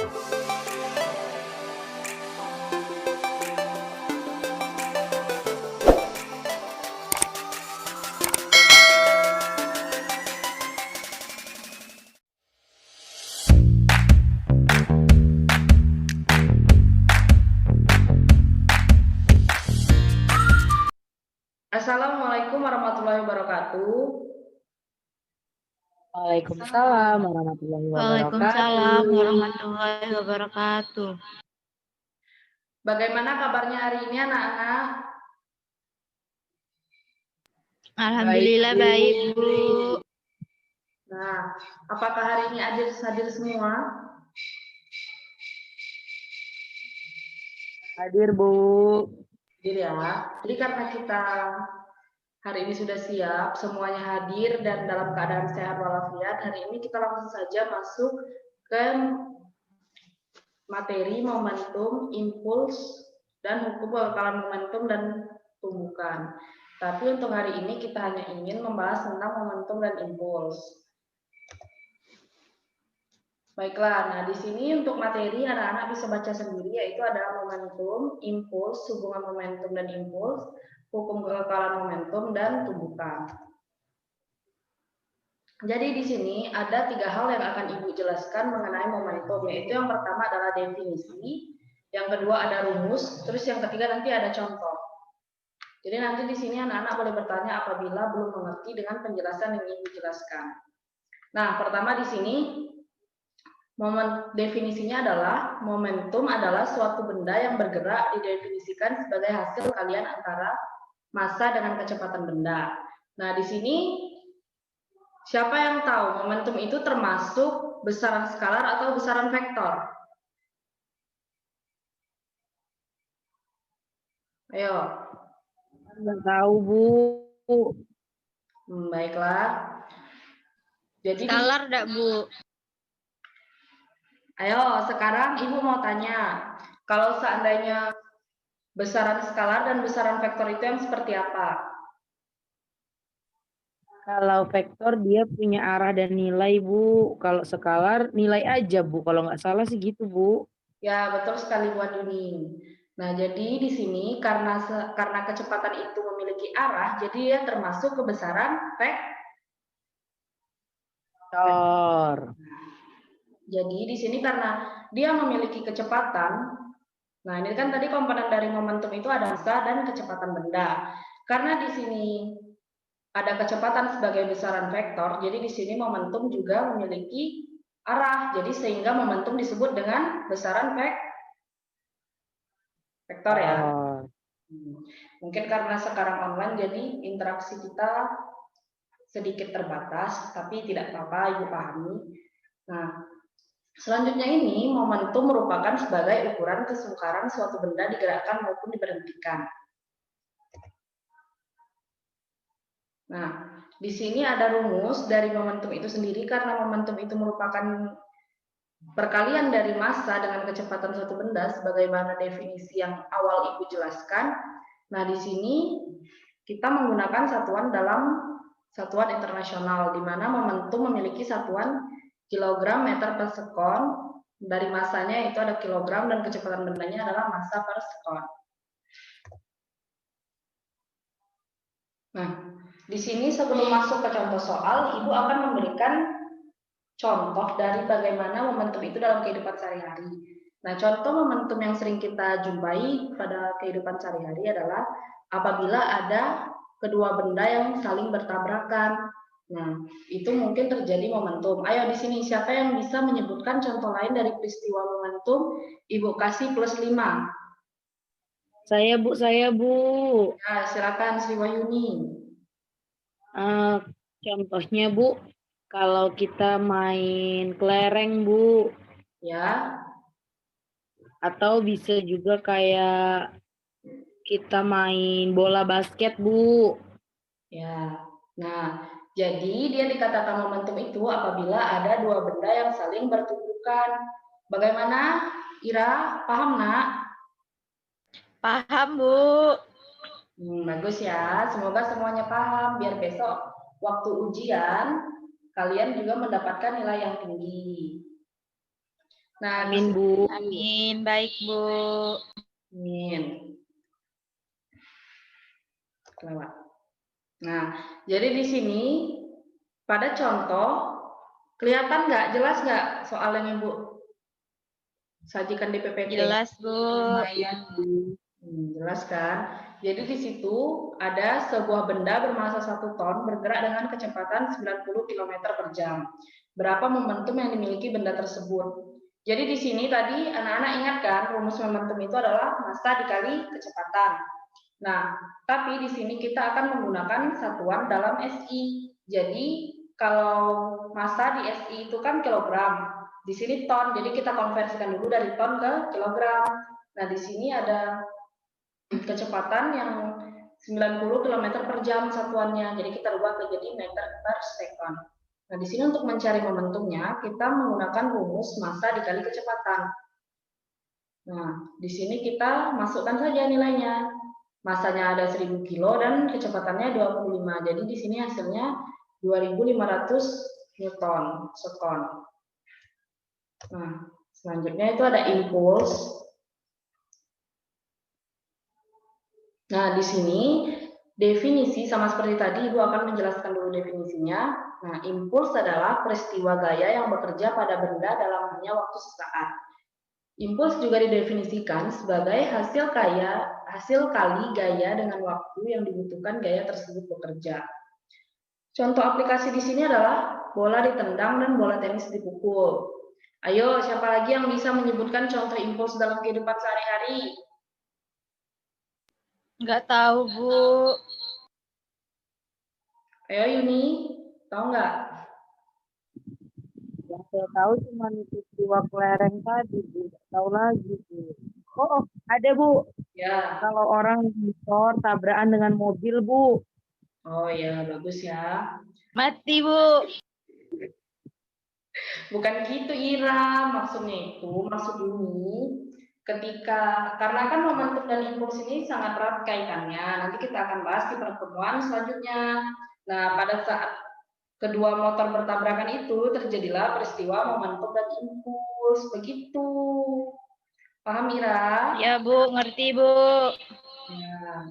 Assalamualaikum warahmatullahi wabarakatuh. Waalaikumsalam warahmatullahi Waalaikumsalam wabarakatuh. warahmatullahi wabarakatuh. Bagaimana kabarnya hari ini anak-anak? Alhamdulillah baik, Bu. Nah, apakah hari ini hadir semua? Hadir, Bu. Hadir ya. Jadi karena kita hari ini sudah siap, semuanya hadir dan dalam keadaan sehat walafiat, hari ini kita langsung saja masuk ke materi momentum, impuls, dan hukum kekekalan momentum dan tumbukan. Tapi untuk hari ini kita hanya ingin membahas tentang momentum dan impuls. Baiklah, nah di sini untuk materi anak-anak bisa baca sendiri, yaitu ada momentum, impuls, hubungan momentum dan impuls, hukum kekekalan momentum, dan tumbukan. Jadi di sini ada 3 hal yang akan Ibu jelaskan mengenai momentum, yaitu yang pertama adalah definisi, yang kedua ada rumus, terus yang ketiga nanti ada contoh. Jadi nanti di sini anak-anak boleh bertanya apabila belum mengerti dengan penjelasan yang ingin dijelaskan. Nah, pertama di sini definisinya adalah momentum adalah suatu benda yang bergerak didefinisikan sebagai hasil kalian antara massa dengan kecepatan benda. Nah, di sini siapa yang tahu momentum itu termasuk besaran skalar atau besaran vektor? Ayo. Nggak tahu, Bu. Baiklah. Jadi Skalar enggak, Bu? Ayo, sekarang Ibu mau tanya, kalau seandainya besaran skalar dan besaran vektor itu yang seperti apa? Kalau vektor dia punya arah dan nilai, Bu. Kalau skalar nilai aja, Bu. Kalau nggak salah sih gitu, Bu. Ya, betul sekali Bu Aduni. Nah, jadi di sini karena kecepatan itu memiliki arah, jadi dia termasuk kebesaran Vektor. Jadi di sini karena dia memiliki kecepatan, nah ini kan tadi komponen dari momentum itu ada massa dan kecepatan benda. Karena di sini ada kecepatan sebagai besaran vektor, jadi di sini momentum juga memiliki arah. Jadi sehingga momentum disebut dengan besaran vektor ya. Mungkin karena sekarang online jadi interaksi kita sedikit terbatas, tapi tidak apa-apa, Ibu pahami. Nah, selanjutnya ini momentum merupakan sebagai ukuran kesungkaran suatu benda digerakkan maupun diberhentikan. Nah, di sini ada rumus dari momentum itu sendiri karena momentum itu merupakan perkalian dari massa dengan kecepatan suatu benda sebagaimana definisi yang awal Ibu jelaskan. Nah, di sini kita menggunakan satuan internasional di mana momentum memiliki satuan kilogram meter per sekon, dari massanya itu ada kilogram dan kecepatan bendanya adalah massa per sekon. Nah, di sini sebelum masuk ke contoh soal, Ibu akan memberikan contoh dari bagaimana momentum itu dalam kehidupan sehari-hari. Nah, contoh momentum yang sering kita jumpai pada kehidupan sehari-hari adalah apabila ada kedua benda yang saling bertabrakan. Nah, itu mungkin terjadi momentum. Ayo di sini siapa yang bisa menyebutkan contoh lain dari peristiwa momentum? Ibu kasih plus 5. Saya, Bu. Ya, silakan Sri Wahyuni. Contohnya, Bu, kalau kita main kelereng, Bu. Ya. Atau bisa juga kayak kita main bola basket, Bu. Ya. Nah, jadi dia dikatakan momentum itu apabila ada dua benda yang saling bertumbukan. Bagaimana, Ira? Paham, Nak? Paham, Bu. Bagus ya. Semoga semuanya paham. Biar besok waktu ujian, kalian juga mendapatkan nilai yang tinggi. Nah, Amin, Bu. Amin. Baik, Bu. amin. Lewat. Nah, jadi di sini pada contoh kelihatan nggak, jelas nggak soal yang Ibu sajikan di PPT? Jelas, Bu. Lumayan, Bu. Jelas kan? Jadi di situ ada sebuah benda bermassa 1 ton bergerak dengan kecepatan 90 km per jam. Berapa momentum yang dimiliki benda tersebut? Jadi di sini tadi anak-anak ingat kan, rumus momentum itu adalah massa dikali kecepatan. Nah, tapi di sini kita akan menggunakan satuan dalam SI. Jadi kalau massa di SI itu kan kilogram, di sini ton. Jadi kita konversikan dulu dari ton ke kilogram. Nah, di sini ada kecepatan yang 90 km per jam satuannya. Jadi kita rubah jadi meter per second. Nah, di sini untuk mencari momentumnya, kita menggunakan rumus massa dikali kecepatan. Nah, di sini kita masukkan saja nilainya. Massanya ada 1000 kilo dan kecepatannya 25. Jadi di sini hasilnya 2500 Newton sekon. Nah, selanjutnya itu ada impuls. Nah, di sini definisi sama seperti tadi, Ibu akan menjelaskan dulu definisinya. Nah, impuls adalah peristiwa gaya yang bekerja pada benda dalam hanya waktu sesaat. Impuls juga didefinisikan sebagai hasil kali gaya dengan waktu yang dibutuhkan gaya tersebut bekerja. Contoh aplikasi di sini adalah bola ditendang dan bola tenis dipukul. Ayo, siapa lagi yang bisa menyebutkan contoh impuls dalam kehidupan sehari-hari? Nggak tahu, Bu. Ayo Yuni, tahu nggak? Yang saya tahu cuma peristiwa kelereng tadi, Bu. Nggak tahu lagi, Bu. Oh, ada, Bu. Ya. Kalau orang motor tabrakan dengan mobil, Bu. Oh ya, bagus ya. Mati, Bu. Bukan gitu Ira, maksudnya itu, maksud Yuni, karena kan momentum dan impuls ini sangat erat kaitannya. Nanti kita akan bahas di pertemuan selanjutnya. Nah, pada saat kedua motor bertabrakan itu terjadilah peristiwa momentum dan impuls. Begitu. Paham Ira? Ya, Bu. Ngerti, Bu. Ya.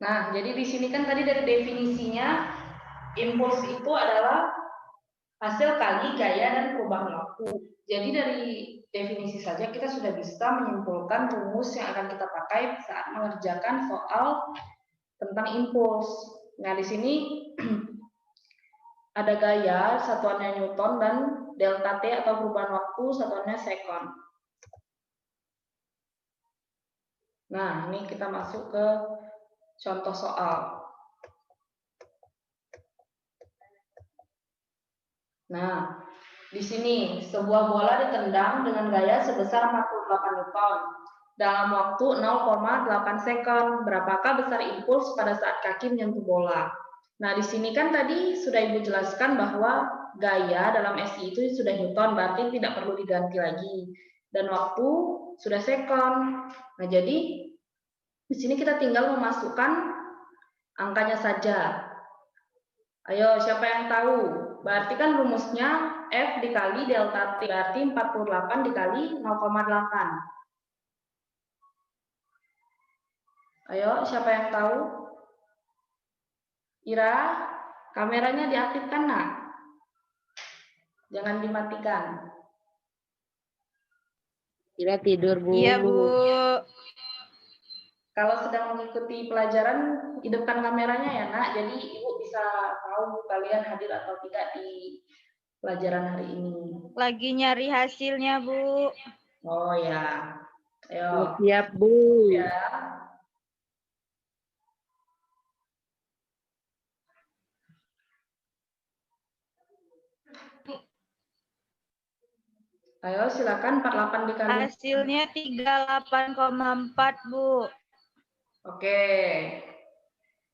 Nah, jadi di sini kan tadi dari definisinya impuls itu adalah hasil kali gaya dan perubahan waktu. Jadi dari definisi saja kita sudah bisa menyimpulkan rumus yang akan kita pakai saat mengerjakan soal tentang impuls. Nah, di sini ada gaya satuannya Newton dan delta T atau perubahan waktu satuannya sekon. Nah, ini kita masuk ke contoh soal. Nah, di sini sebuah bola ditendang dengan gaya sebesar 48 Newton dalam waktu 0,8 sekon. Berapakah besar impuls pada saat kaki menyentuh bola? Nah, di sini kan tadi sudah Ibu jelaskan bahwa gaya dalam SI itu sudah Newton, berarti tidak perlu diganti lagi. Dan waktu sudah sekon. Nah, jadi di sini kita tinggal memasukkan angkanya saja. Ayo, siapa yang tahu? Berarti kan rumusnya F dikali delta T, berarti 48 dikali 0,8. Ayo, siapa yang tahu? Ira, kameranya diaktifkan, nak? Jangan dimatikan. Ira tidur, Bu. Iya, Bu. Kalau sedang mengikuti pelajaran, hidupkan kameranya ya, nak. Jadi Ibu bisa tahu kalian hadir atau tidak di pelajaran hari ini. Lagi nyari hasilnya, Bu. Oh ya. Ayo. Siap, Bu. Ya. Ayo silakan 48 dikali. Hasilnya 38,4, Bu. Oke.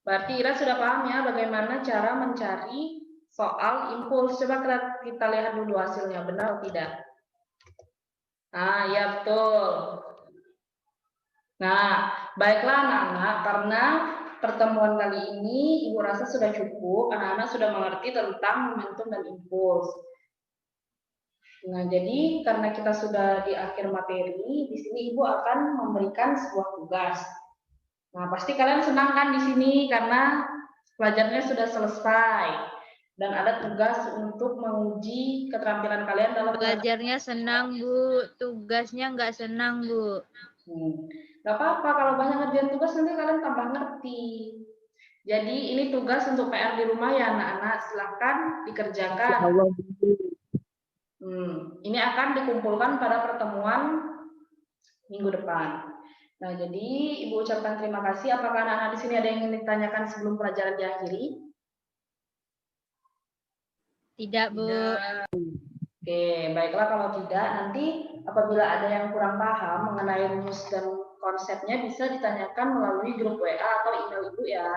Berarti Ira sudah paham ya bagaimana cara mencari soal impuls. Coba kita lihat dulu hasilnya, benar atau tidak? Nah, ya betul. Nah, baiklah anak-anak, karena pertemuan kali ini Ibu rasa sudah cukup, anak-anak sudah mengerti tentang momentum dan impuls. Nah, jadi karena kita sudah di akhir materi, di sini Ibu akan memberikan sebuah tugas. Nah, pasti kalian senang kan di sini karena pelajarannya sudah selesai dan ada tugas untuk menguji keterampilan kalian dalam Belajarnya senang, Bu. Tugasnya nggak senang, Bu. Gak apa-apa, kalau banyak ngerjain tugas nanti kalian tambah ngerti. Jadi ini tugas untuk PR di rumah ya anak-anak, silahkan dikerjakan. Ya Allah, Bu. Ini akan dikumpulkan pada pertemuan minggu depan. Nah, jadi Ibu ucapkan terima kasih. Apakah anak-anak di sini ada yang ingin ditanyakan sebelum pelajaran diakhiri? Tidak, Bu. Oke, baiklah kalau tidak, nanti apabila ada yang kurang paham mengenai rumus dan konsepnya bisa ditanyakan melalui grup WA atau email Ibu ya.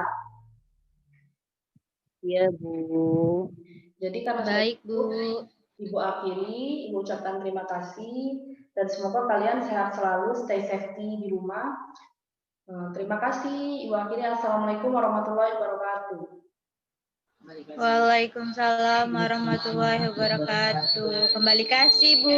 Iya, Bu. Jadi karena Baik, Bu. Ibu akhiri, Ibu ucapkan terima kasih dan semoga kalian sehat selalu, stay safety di rumah. Terima kasih, Ibu akhiri. Assalamualaikum warahmatullahi wabarakatuh. Waalaikumsalam warahmatullahi wabarakatuh. Kembali kasih, Bu.